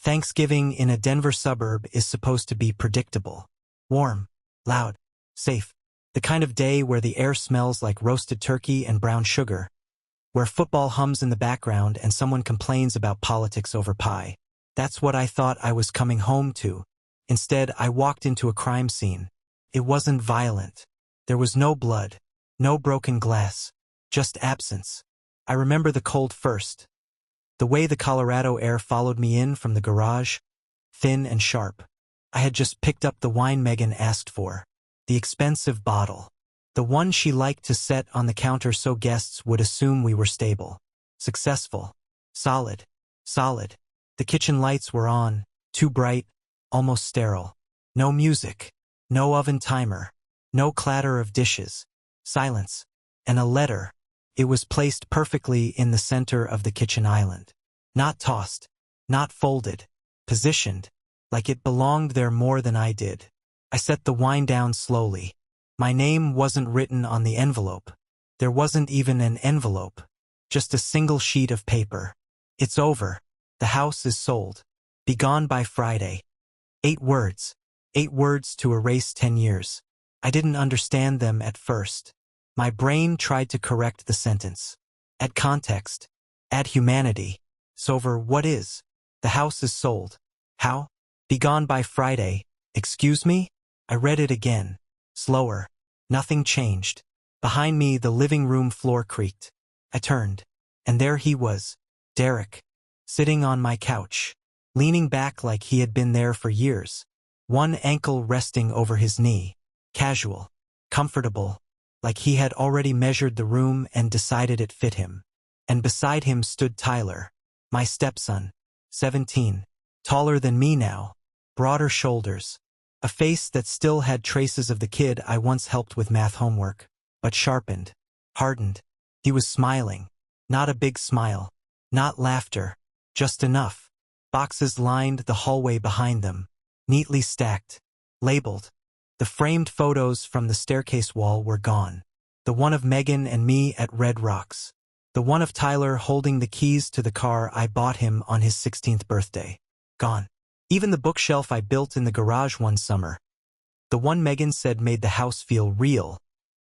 Thanksgiving in a Denver suburb is supposed to be predictable. Warm, loud, safe. The kind of day where the air smells like roasted turkey and brown sugar, where football hums in the background and someone complains about politics over pie. That's what I thought I was coming home to. Instead, I walked into a crime scene. It wasn't violent. There was no blood, no broken glass, just absence. I remember the cold first. The way the Colorado air followed me in from the garage, thin and sharp. I had just picked up the wine Megan asked for. The expensive bottle. The one she liked to set on the counter so guests would assume we were stable. Successful. Solid. Solid. The kitchen lights were on, too bright, almost sterile. No music. No oven timer. No clatter of dishes. Silence. And a letter. It was placed perfectly in the center of the kitchen island. Not tossed. Not folded. Positioned. Like it belonged there more than I did. I set the wine down slowly. My name wasn't written on the envelope. There wasn't even an envelope. Just a single sheet of paper. It's over. The house is sold. Be gone by Friday. 8 words. 8 words to erase 10 years. I didn't understand them at first. My brain tried to correct the sentence. Add context. Add humanity. Sover, what is? The house is sold. How? Be gone by Friday. Excuse me? I read it again. Slower. Nothing changed. Behind me, the living room floor creaked. I turned. And there he was. Derek. Sitting on my couch. Leaning back like he had been there for years. One ankle resting over his knee. Casual. Comfortable. Like he had already measured the room and decided it fit him. And beside him stood Tyler. My stepson. 17. Taller than me now. Broader shoulders. A face that still had traces of the kid I once helped with math homework. But sharpened. Hardened. He was smiling. Not a big smile. Not laughter. Just enough. Boxes lined the hallway behind them. Neatly stacked. Labeled. The framed photos from the staircase wall were gone. The one of Megan and me at Red Rocks. The one of Tyler holding the keys to the car I bought him on his 16th birthday. Gone. Even the bookshelf I built in the garage one summer, the one Megan said made the house feel real,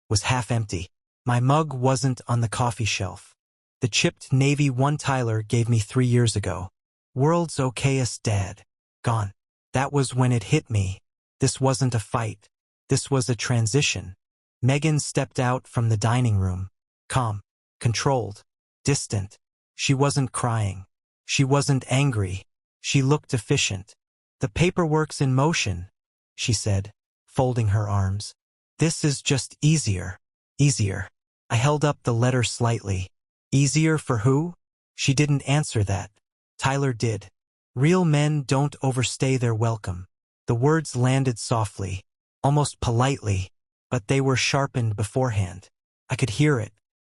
was half empty. My mug wasn't on the coffee shelf. The chipped navy one Tyler gave me 3 years ago. World's okayest dad. Gone. That was when it hit me. This wasn't a fight. This was a transition. Megan stepped out from the dining room. Calm. Controlled. Distant. She wasn't crying. She wasn't angry. She looked efficient. The paperwork's in motion, she said, folding her arms. This is just easier. Easier. I held up the letter slightly. Easier for who? She didn't answer that. Tyler did. Real men don't overstay their welcome. The words landed softly, almost politely, but they were sharpened beforehand. I could hear it.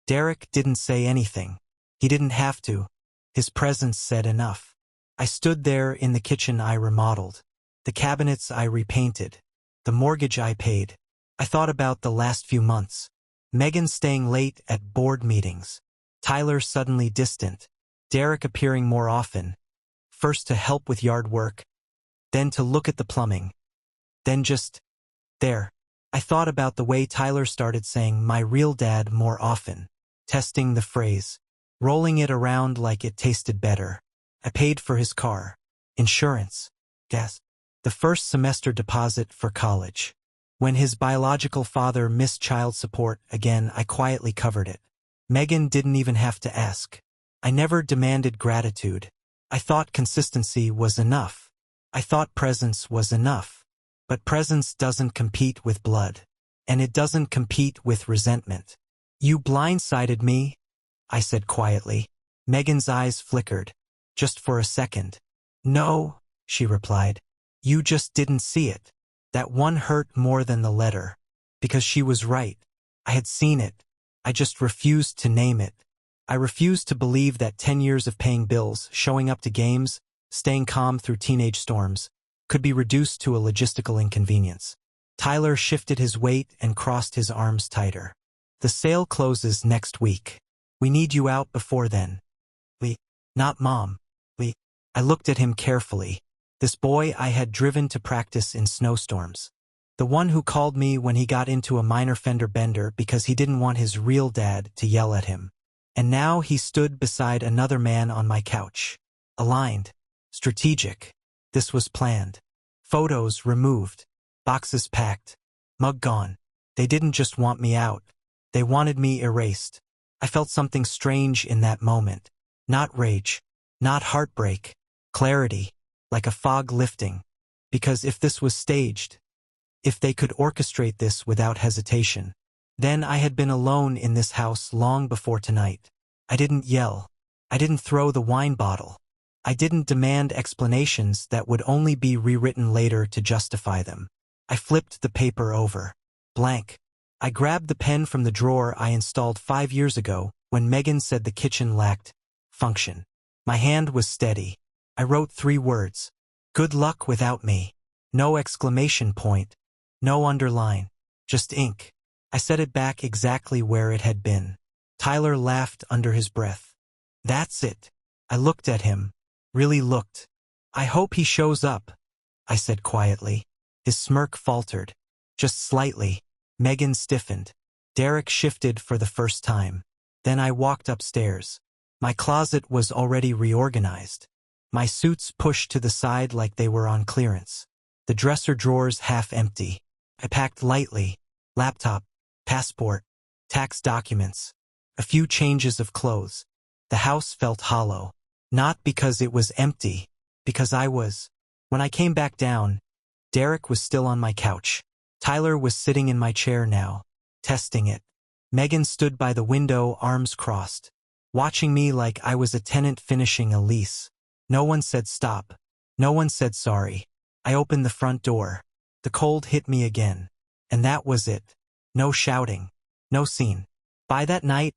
Derek didn't say anything. He didn't have to. His presence said enough. I stood there in the kitchen I remodeled, the cabinets I repainted, the mortgage I paid. I thought about the last few months. Megan staying late at board meetings. Tyler suddenly distant. Derek appearing more often. First to help with yard work, then to look at the plumbing. Then just there. I thought about the way Tyler started saying my real dad more often, testing the phrase, rolling it around like it tasted better. I paid for his car, insurance, gas, the first semester deposit for college. When his biological father missed child support again, I quietly covered it. Megan didn't even have to ask. I never demanded gratitude. I thought consistency was enough. I thought presence was enough. But presence doesn't compete with blood. And it doesn't compete with resentment. You blindsided me, I said quietly. Megan's eyes flickered. Just for a second. No, she replied. You just didn't see it. That one hurt more than the letter. Because she was right. I had seen it. I just refused to name it. I refused to believe that 10 years of paying bills, showing up to games, staying calm through teenage storms, could be reduced to a logistical inconvenience. Tyler shifted his weight and crossed his arms tighter. The sale closes next week. We need you out before then. Not Mom. I looked at him carefully. This boy I had driven to practice in snowstorms. The one who called me when he got into a minor fender bender because he didn't want his real dad to yell at him. And now he stood beside another man on my couch. Aligned. Strategic. This was planned. Photos removed. Boxes packed. Mug gone. They didn't just want me out. They wanted me erased. I felt something strange in that moment. Not rage. Not heartbreak. Clarity. Like a fog lifting. Because if this was staged, if they could orchestrate this without hesitation, then I had been alone in this house long before tonight. I didn't yell. I didn't throw the wine bottle. I didn't demand explanations that would only be rewritten later to justify them. I flipped the paper over. Blank. I grabbed the pen from the drawer I installed 5 years ago when Megan said the kitchen lacked function. My hand was steady. I wrote 3 words. Good luck without me. No exclamation point. No underline. Just ink. I set it back exactly where it had been. Tyler laughed under his breath. That's it. I looked at him. Really looked. I hope he shows up, I said quietly. His smirk faltered. Just slightly. Megan stiffened. Derek shifted for the first time. Then I walked upstairs. My closet was already reorganized. My suits pushed to the side like they were on clearance. The dresser drawers half empty. I packed lightly. Laptop, passport, tax documents, a few changes of clothes. The house felt hollow. Not because it was empty, because I was. When I came back down, Derek was still on my couch. Tyler was sitting in my chair now, testing it. Megan stood by the window, arms crossed, watching me like I was a tenant finishing a lease. No one said stop. No one said sorry. I opened the front door. The cold hit me again. And that was it. No shouting. No scene. By that night,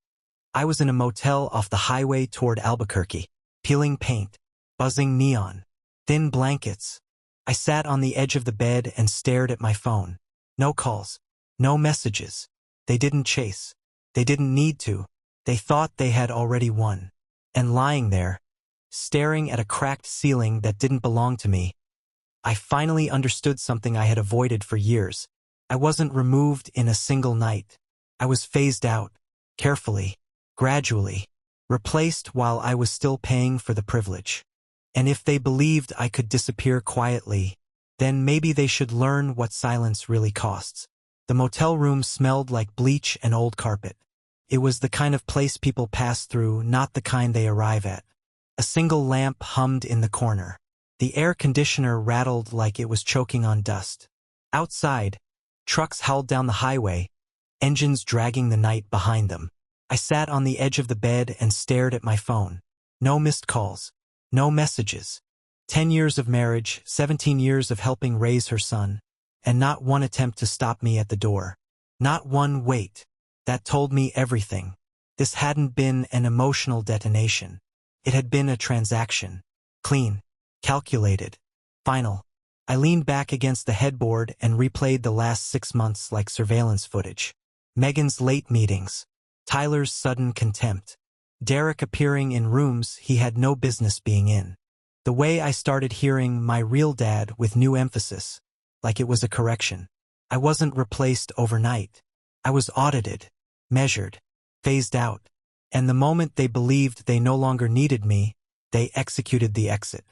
I was in a motel off the highway toward Albuquerque. Peeling paint. Buzzing neon. Thin blankets. I sat on the edge of the bed and stared at my phone. No calls. No messages. They didn't chase. They didn't need to. They thought they had already won. And lying there, staring at a cracked ceiling that didn't belong to me, I finally understood something I had avoided for years. I wasn't removed in a single night. I was phased out. Carefully. Gradually. Replaced while I was still paying for the privilege. And if they believed I could disappear quietly, then maybe they should learn what silence really costs. The motel room smelled like bleach and old carpet. It was the kind of place people pass through, not the kind they arrive at. A single lamp hummed in the corner. The air conditioner rattled like it was choking on dust. Outside, trucks howled down the highway, engines dragging the night behind them. I sat on the edge of the bed and stared at my phone. No missed calls. No messages. 10 years of marriage, 17 years of helping raise her son, and not one attempt to stop me at the door. Not one wait. That told me everything. This hadn't been an emotional detonation. It had been a transaction. Clean. Calculated. Final. I leaned back against the headboard and replayed the last 6 months like surveillance footage. Megan's late meetings. Tyler's sudden contempt. Derek appearing in rooms he had no business being in. The way I started hearing my real dad with new emphasis, like it was a correction. I wasn't replaced overnight. I was audited, measured, phased out. And the moment they believed they no longer needed me, they executed the exit.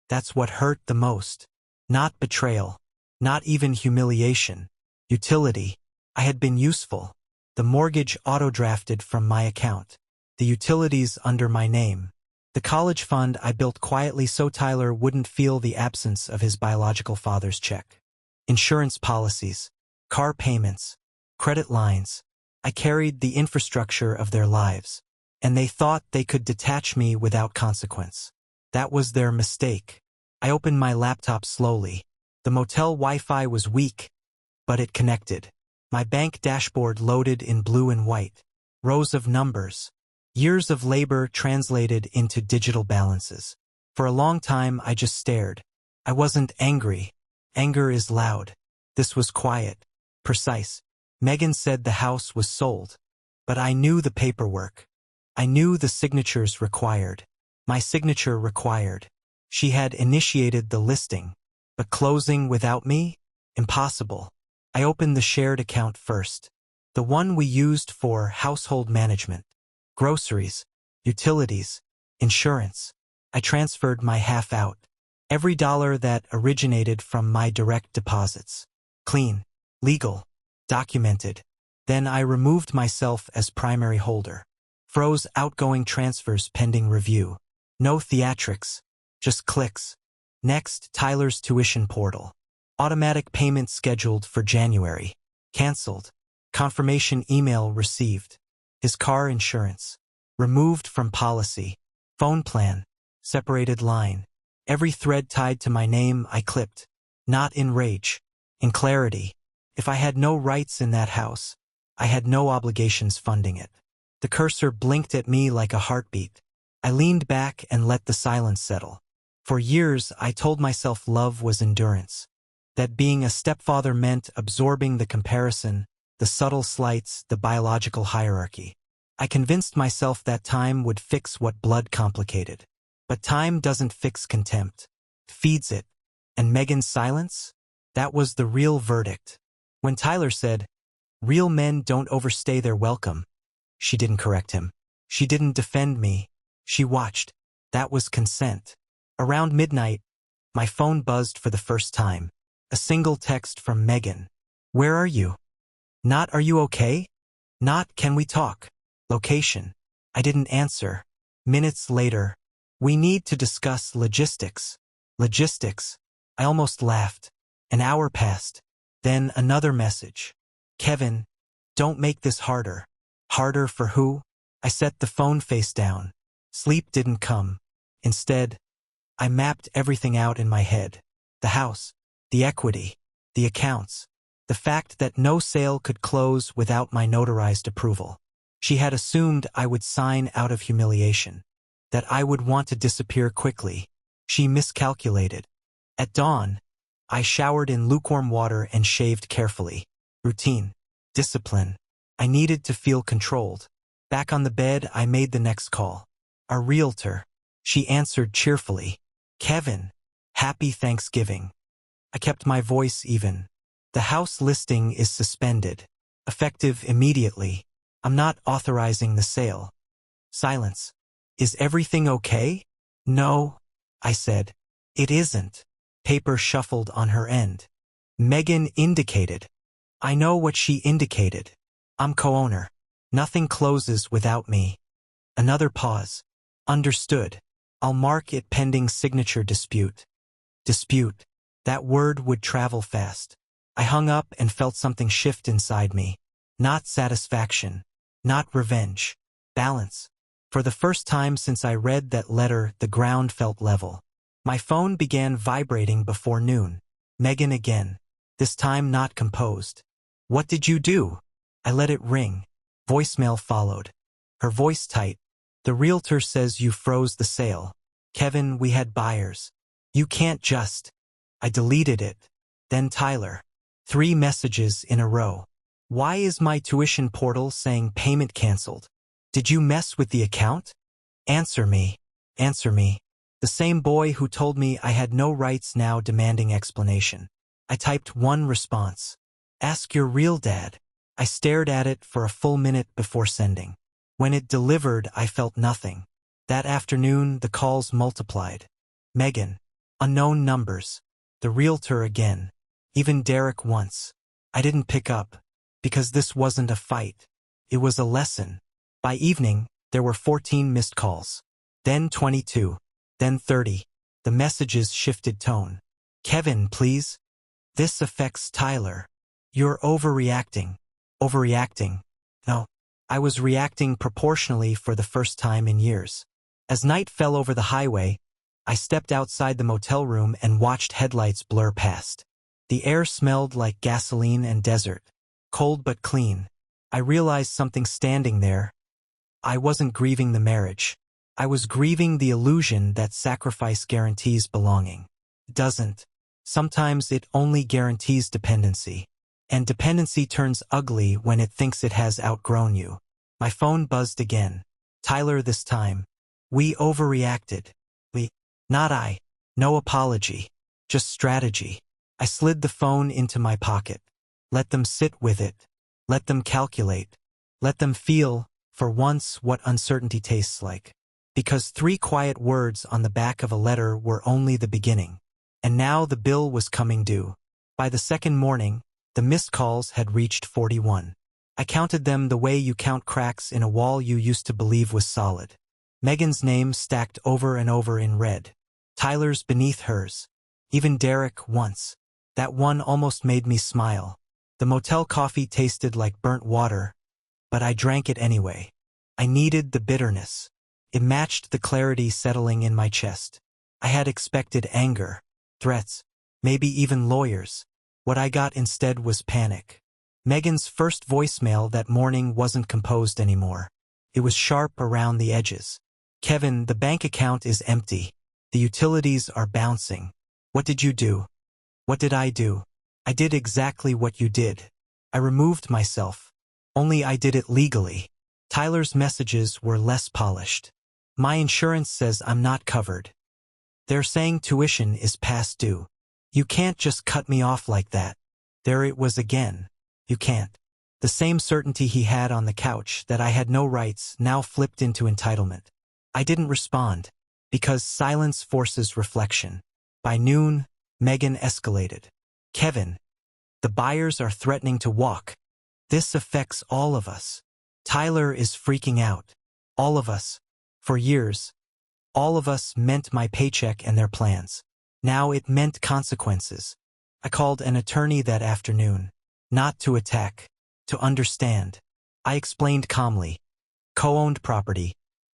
That's what hurt the most. Not betrayal. Not even humiliation. Utility. I had been useful. The mortgage auto-drafted from my account. The utilities under my name. The college fund I built quietly so Tyler wouldn't feel the absence of his biological father's check. Insurance policies. Car payments. Credit lines. I carried the infrastructure of their lives. And they thought they could detach me without consequence. That was their mistake. I opened my laptop slowly. The motel Wi-Fi was weak, but it connected. My bank dashboard loaded in blue and white. Rows of numbers. Years of labor translated into digital balances. For a long time, I just stared. I wasn't angry. Anger is loud. This was quiet. Precise. Megan said the house was sold. But I knew the paperwork. I knew the signatures required. My signature required. She had initiated the listing, but closing without me? Impossible. I opened the shared account first, the one we used for household management, groceries, utilities, insurance. I transferred my half out. Every dollar that originated from my direct deposits. Clean, legal, documented. Then I removed myself as primary holder. Froze outgoing transfers pending review. No theatrics, just clicks. Next, Tyler's tuition portal. Automatic payment scheduled for January. Cancelled. Confirmation email received. His car insurance. Removed from policy. Phone plan. Separated line. Every thread tied to my name I clipped. Not in rage. In clarity. If I had no rights in that house, I had no obligations funding it. The cursor blinked at me like a heartbeat. I leaned back and let the silence settle. For years, I told myself love was endurance. That being a stepfather meant absorbing the comparison, the subtle slights, the biological hierarchy. I convinced myself that time would fix what blood complicated. But time doesn't fix contempt. It feeds it. And Megan's silence? That was the real verdict. When Tyler said, "Real men don't overstay their welcome," she didn't correct him. She didn't defend me. She watched. That was consent. Around midnight, my phone buzzed for the first time. A single text from Megan. "Where are you?" Not "Are you okay?" Not "Can we talk?" Location. I didn't answer. Minutes later, "We need to discuss logistics." Logistics. I almost laughed. An hour passed. Then another message. "Kevin, don't make this harder." Harder for who? I set the phone face down. Sleep didn't come. Instead, I mapped everything out in my head. The house, the equity, the accounts, the fact that no sale could close without my notarized approval. She had assumed I would sign out of humiliation, that I would want to disappear quickly. She miscalculated. At dawn, I showered in lukewarm water and shaved carefully. Routine. Discipline. I needed to feel controlled. Back on the bed, I made the next call. A realtor. She answered cheerfully. "Kevin, happy Thanksgiving." I kept my voice even. "The house listing is suspended. Effective immediately. I'm not authorizing the sale." Silence. "Is everything okay?" "No," I said. "It isn't." Paper shuffled on her end. Megan indicated. I know what she indicated. I'm co-owner. Nothing closes without me. Another pause. Understood. I'll mark it pending signature dispute. Dispute. That word would travel fast. I hung up and felt something shift inside me. Not satisfaction. Not revenge. Balance. For the first time since I read that letter, the ground felt level. My phone began vibrating before noon. Megan again. This time not composed. "What did you do?" I let it ring. Voicemail followed. Her voice tight. "The realtor says you froze the sale. Kevin, we had buyers. You can't just." I deleted it. Then Tyler. 3 messages in a row. "Why is my tuition portal saying payment canceled? Did you mess with the account? Answer me. Answer me." The same boy who told me I had no rights now demanding explanation. I typed one response. "Ask your real dad." I stared at it for a full minute before sending. When it delivered, I felt nothing. That afternoon, the calls multiplied. Megan. Unknown numbers. The realtor again. Even Derek once. I didn't pick up. Because this wasn't a fight. It was a lesson. By evening, there were 14 missed calls. Then 22. Then 30. The messages shifted tone. "Kevin, please. This affects Tyler. You're overreacting." Overreacting. No. I was reacting proportionally for the first time in years. As night fell over the highway, I stepped outside the motel room and watched headlights blur past. The air smelled like gasoline and desert. Cold but clean. I realized something standing there. I wasn't grieving the marriage. I was grieving the illusion that sacrifice guarantees belonging. It doesn't. Sometimes it only guarantees dependency. And dependency turns ugly when it thinks it has outgrown you. My phone buzzed again. Tyler this time. "We overreacted." "We." Not I. No apology. Just strategy. I slid the phone into my pocket. Let them sit with it. Let them calculate. Let them feel, for once, what uncertainty tastes like. Because 3 quiet words on the back of a letter were only the beginning. And now the bill was coming due. By the second morning, the missed calls had reached 41. I counted them the way you count cracks in a wall you used to believe was solid. Megan's name stacked over and over in red. Tyler's beneath hers. Even Derek once. That one almost made me smile. The motel coffee tasted like burnt water, but I drank it anyway. I needed the bitterness. It matched the clarity settling in my chest. I had expected anger, threats, maybe even lawyers. What I got instead was panic. Megan's first voicemail that morning wasn't composed anymore. It was sharp around the edges. Kevin, the bank account is empty. The utilities are bouncing. What did you do? What did I do? I did exactly what you did. I removed myself. Only I did it legally. Tyler's messages were less polished. My insurance says I'm not covered. They're saying tuition is past due. You can't just cut me off like that. There it was again. You can't. The same certainty he had on the couch that I had no rights now flipped into entitlement. I didn't respond, because silence forces reflection. By noon, Megan escalated. Kevin, the buyers are threatening to walk. This affects all of us. Tyler is freaking out. All of us. For years. All of us meant my paycheck and their plans. Now it meant consequences. I called an attorney that afternoon. Not to attack. To understand. I explained calmly. Co-owned property.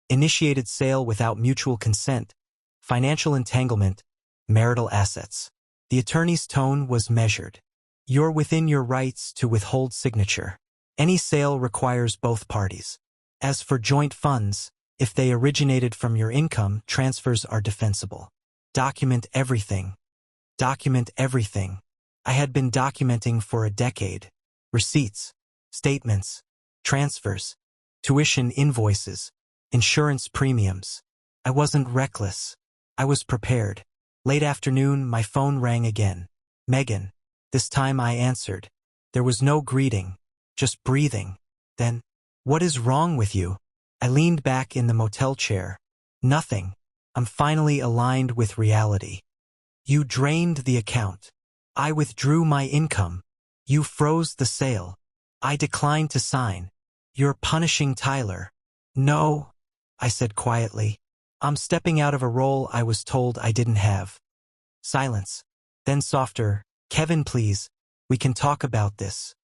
Initiated sale without mutual consent. Financial entanglement. Marital assets. The attorney's tone was measured. You're within your rights to withhold signature. Any sale requires both parties. As for joint funds, if they originated from your income, transfers are defensible. Document everything. Document everything. I had been documenting for a decade. Receipts, statements, transfers, tuition invoices, insurance premiums. I wasn't reckless. I was prepared. Late afternoon, my phone rang again. Megan. This time I answered. There was no greeting, just breathing. Then, what is wrong with you? I leaned back in the motel chair. Nothing. I'm finally aligned with reality. You drained the account. I withdrew my income. You froze the sale. I declined to sign. You're punishing Tyler. No, I said quietly. I'm stepping out of a role I was told I didn't have. Silence. Then softer. Kevin, please. We can talk about this.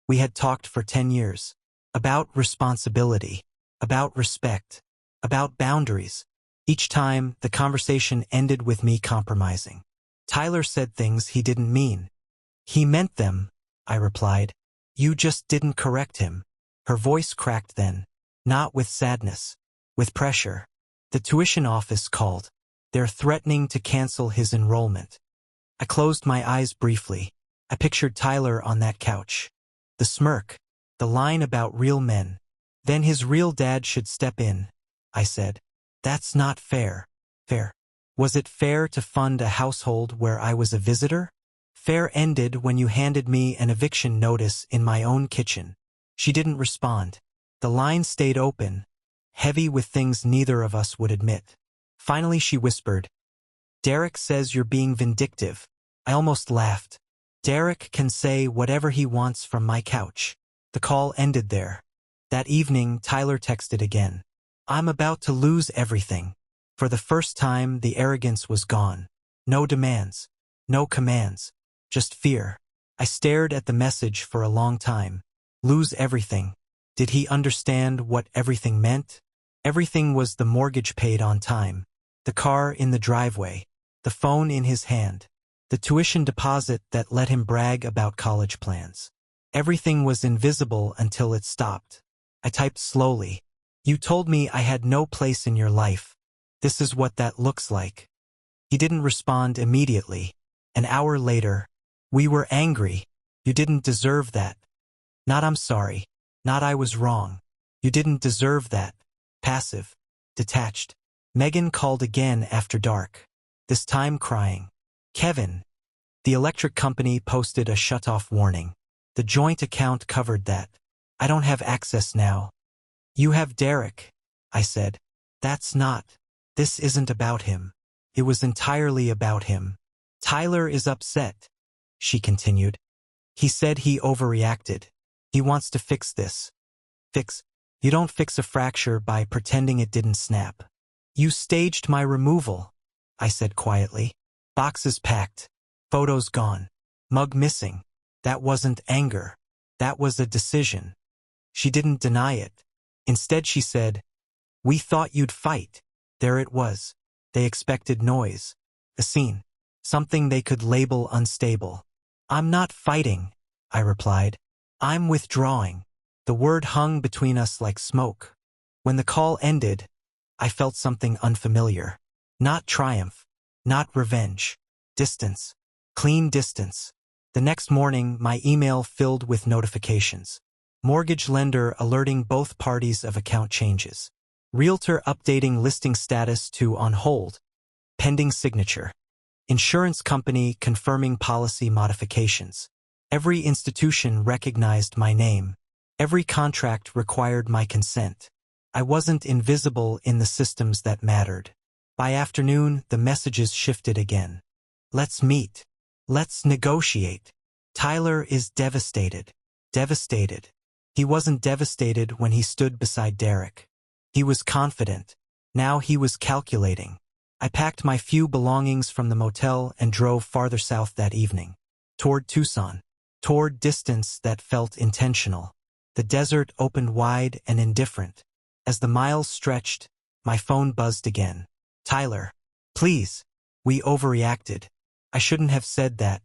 We had talked for 10 years. About responsibility. About respect. About boundaries. Each time, the conversation ended with me compromising. Tyler said things he didn't mean. He meant them, I replied. You just didn't correct him. Her voice cracked then. Not with sadness. With pressure. The tuition office called. They're threatening to cancel his enrollment. I closed my eyes briefly. I pictured Tyler on that couch. The smirk. The line about real men. Then his real dad should step in, I said. That's not fair. Fair. Was it fair to fund a household where I was a visitor? Fair ended when you handed me an eviction notice in my own kitchen. She didn't respond. The line stayed open, heavy with things neither of us would admit. Finally she whispered, Derek says you're being vindictive. I almost laughed. Derek can say whatever he wants from my couch. The call ended there. That evening, Tyler texted again. I'm about to lose everything. For the first time, the arrogance was gone. No demands. No commands. Just fear. I stared at the message for a long time. Lose everything. Did he understand what everything meant? Everything was the mortgage paid on time. The car in the driveway. The phone in his hand. The tuition deposit that let him brag about college plans. Everything was invisible until it stopped. I typed slowly. You told me I had no place in your life. This is what that looks like. He didn't respond immediately. An hour later, we were angry. You didn't deserve that. Not I'm sorry. Not I was wrong. You didn't deserve that. Passive. Detached. Megan called again after dark. this time crying. Kevin. The electric company posted a shut-off warning. The joint account covered that. I don't have access now. You have Derek, I said. That's not. This isn't about him. It was entirely about him. Tyler is upset, she continued. He said he overreacted. He wants to fix this. Fix? You don't fix a fracture by pretending it didn't snap. You staged my removal, I said quietly. Boxes packed. Photos gone. Mug missing. That wasn't anger. That was a decision. She didn't deny it. Instead she said, we thought you'd fight. There it was. They expected noise. A scene. Something they could label unstable. I'm not fighting, I replied. I'm withdrawing. The word hung between us like smoke. When the call ended, I felt something unfamiliar. Not triumph. Not revenge. Distance. Clean distance. The next morning, my email filled with notifications. Mortgage lender alerting both parties of account changes. Realtor updating listing status to on hold. Pending signature. Insurance company confirming policy modifications. Every institution recognized my name. Every contract required my consent. I wasn't invisible in the systems that mattered. By afternoon, the messages shifted again. Let's meet. Let's negotiate. Tyler is devastated. Devastated. He wasn't devastated when he stood beside Derek. He was confident. Now he was calculating. I packed my few belongings from the motel and drove farther south that evening. Toward Tucson. Toward distance that felt intentional. The desert opened wide and indifferent. As the miles stretched, my phone buzzed again. Tyler. Please. We overreacted. I shouldn't have said that.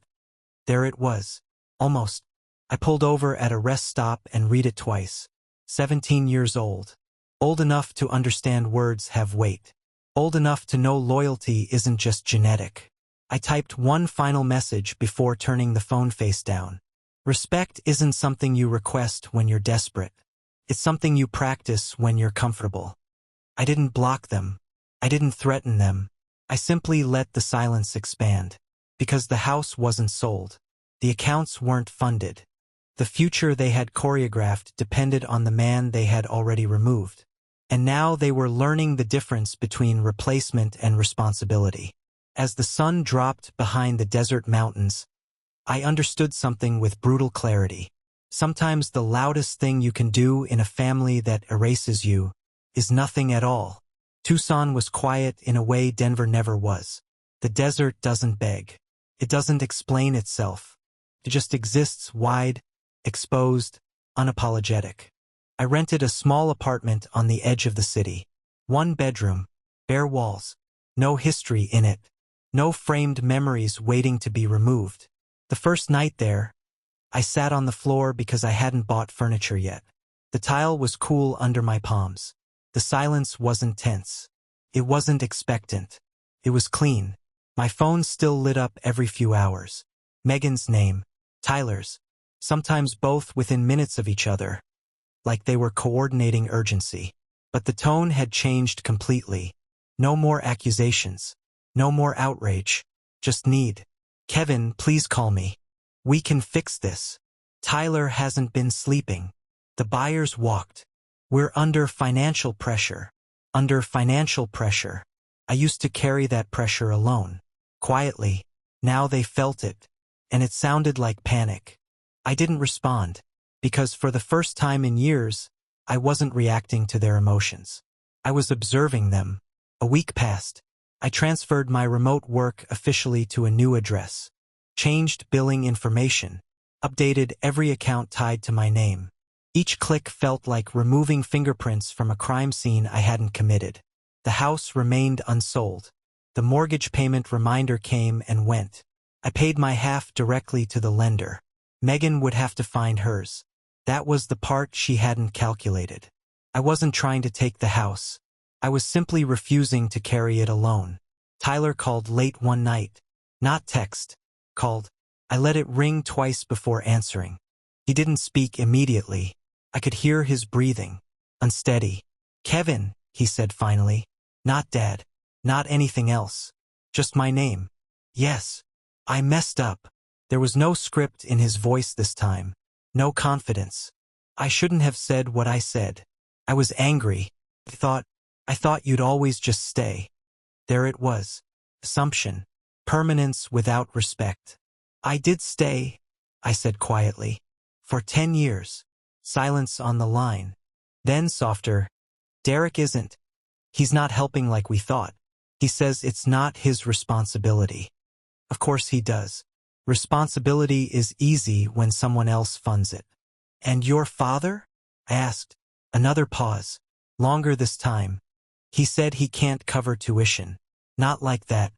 There it was. Almost. I pulled over at a rest stop and read it twice. 17 years old. Old enough to understand words have weight. Old enough to know loyalty isn't just genetic. I typed one final message before turning the phone face down. Respect isn't something you request when you're desperate. It's something you practice when you're comfortable. I didn't block them. I didn't threaten them. I simply let the silence expand. Because the house wasn't sold. The accounts weren't funded. The future they had choreographed depended on the man they had already removed. And now they were learning the difference between replacement and responsibility. As the sun dropped behind the desert mountains, I understood something with brutal clarity. Sometimes the loudest thing you can do in a family that erases you is nothing at all. Tucson was quiet in a way Denver never was. The desert doesn't beg. It doesn't explain itself. It just exists wide, exposed, unapologetic. I rented a small apartment on the edge of the city. 1 bedroom, bare walls, no history in it, no framed memories waiting to be removed. The first night there, I sat on the floor because I hadn't bought furniture yet. The tile was cool under my palms. The silence wasn't tense. It wasn't expectant. It was clean. My phone still lit up every few hours. Megan's name, Tyler's, sometimes both within minutes of each other, like they were coordinating urgency. But the tone had changed completely. No more accusations. No more outrage. Just need. Kevin, please call me. We can fix this. Tyler hasn't been sleeping. The buyers walked. We're under financial pressure. Under financial pressure. I used to carry that pressure alone. Quietly. Now they felt it. And it sounded like panic. I didn't respond. Because for the first time in years, I wasn't reacting to their emotions. I was observing them. A week passed. I transferred my remote work officially to a new address. Changed billing information. Updated every account tied to my name. Each click felt like removing fingerprints from a crime scene I hadn't committed. The house remained unsold. The mortgage payment reminder came and went. I paid my half directly to the lender. Megan would have to find hers. That was the part she hadn't calculated. I wasn't trying to take the house. I was simply refusing to carry it alone. Tyler called late one night. Not text. Called. I let it ring twice before answering. He didn't speak immediately. I could hear his breathing. Unsteady. Kevin, he said finally. Not Dad. Not anything else. Just my name. Yes. I messed up. There was no script in his voice this time. No confidence. I shouldn't have said what I said. I was angry. I thought you'd always just stay. There it was. Assumption. Permanence without respect. I did stay, I said quietly. For 10 years. Silence on the line. Then softer. Derek isn't. He's not helping like we thought. He says it's not his responsibility. Of course he does. Responsibility is easy when someone else funds it. And your father? I asked. Another pause. Longer this time. He said he can't cover tuition. Not like that.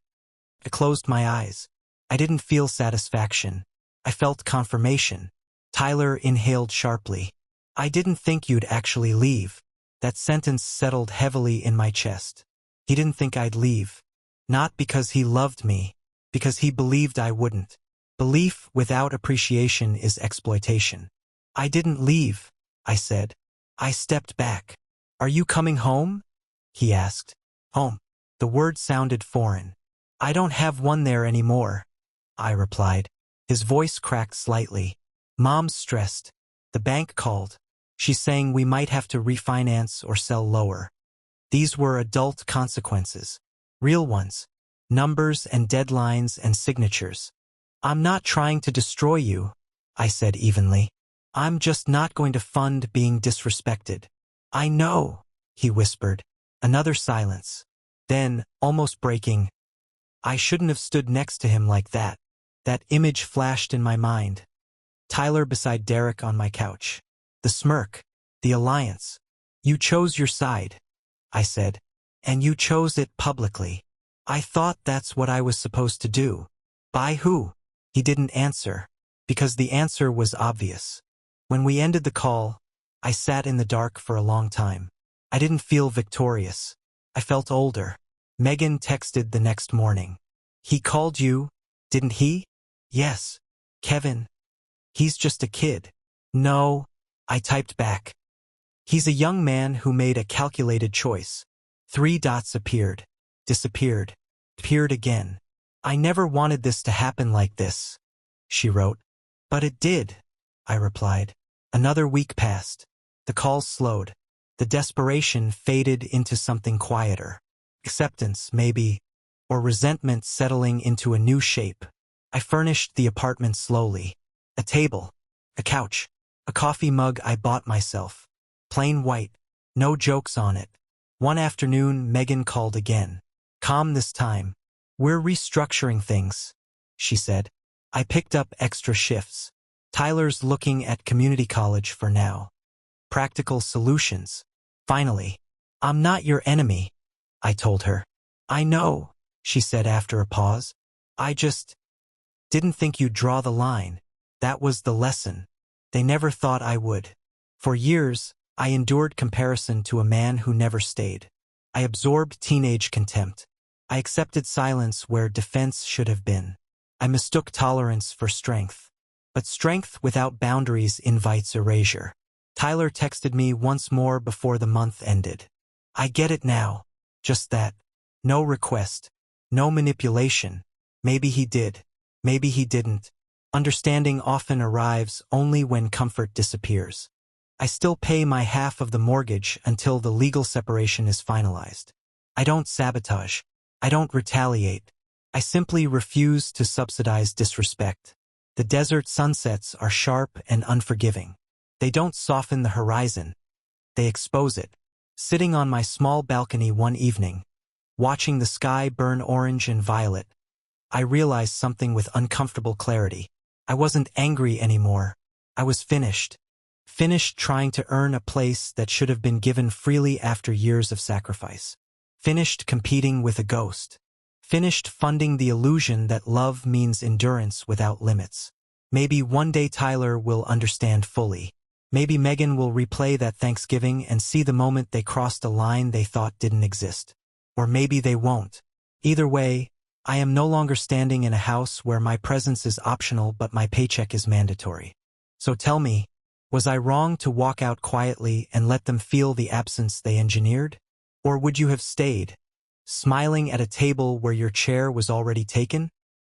I closed my eyes. I didn't feel satisfaction. I felt confirmation. Tyler inhaled sharply. I didn't think you'd actually leave. That sentence settled heavily in my chest. He didn't think I'd leave. Not because he loved me, because he believed I wouldn't. Belief without appreciation is exploitation. I didn't leave, I said. I stepped back. Are you coming home? He asked. Home. The word sounded foreign. I don't have one there anymore, I replied. His voice cracked slightly. Mom's stressed. The bank called. She's saying we might have to refinance or sell lower. These were adult consequences. Real ones. Numbers and deadlines and signatures. I'm not trying to destroy you, I said evenly. I'm just not going to fund being disrespected. I know, he whispered. Another silence. Then, almost breaking, I shouldn't have stood next to him like that. That image flashed in my mind. Tyler beside Derek on my couch. The smirk. The alliance. You chose your side, I said. And you chose it publicly. I thought that's what I was supposed to do. By who? He didn't answer. Because the answer was obvious. When we ended the call, I sat in the dark for a long time. I didn't feel victorious. I felt older. Megan texted the next morning. He called you, didn't he? Yes. Kevin. He's just a kid. No, I typed back. He's a young man who made a calculated choice. 3 dots appeared, disappeared, appeared again. I never wanted this to happen like this, she wrote. But it did, I replied. Another week passed. The calls slowed. The desperation faded into something quieter. Acceptance, maybe, or resentment settling into a new shape. I furnished the apartment slowly. A table, a couch, a coffee mug I bought myself. Plain white, no jokes on it. One afternoon, Megan called again. Calm this time. We're restructuring things, she said. I picked up extra shifts. Tyler's looking at community college for now. Practical solutions. Finally. I'm not your enemy, I told her. I know, she said after a pause. I just didn't think you'd draw the line. That was the lesson. They never thought I would. For years, I endured comparison to a man who never stayed. I absorbed teenage contempt. I accepted silence where defense should have been. I mistook tolerance for strength. But strength without boundaries invites erasure. Tyler texted me once more before the month ended. I get it now. Just that. No request. No manipulation. Maybe he did. Maybe he didn't. Understanding often arrives only when comfort disappears. I still pay my half of the mortgage until the legal separation is finalized. I don't sabotage. I don't retaliate. I simply refuse to subsidize disrespect. The desert sunsets are sharp and unforgiving. They don't soften the horizon. They expose it. Sitting on my small balcony one evening, watching the sky burn orange and violet, I realized something with uncomfortable clarity. I wasn't angry anymore. I was finished. Finished trying to earn a place that should have been given freely after years of sacrifice. Finished competing with a ghost. Finished funding the illusion that love means endurance without limits. Maybe one day Tyler will understand fully. Maybe Megan will replay that Thanksgiving and see the moment they crossed a line they thought didn't exist. Or maybe they won't. Either way, I am no longer standing in a house where my presence is optional but my paycheck is mandatory. So tell me, was I wrong to walk out quietly and let them feel the absence they engineered? Or would you have stayed? smiling at a table where your chair was already taken?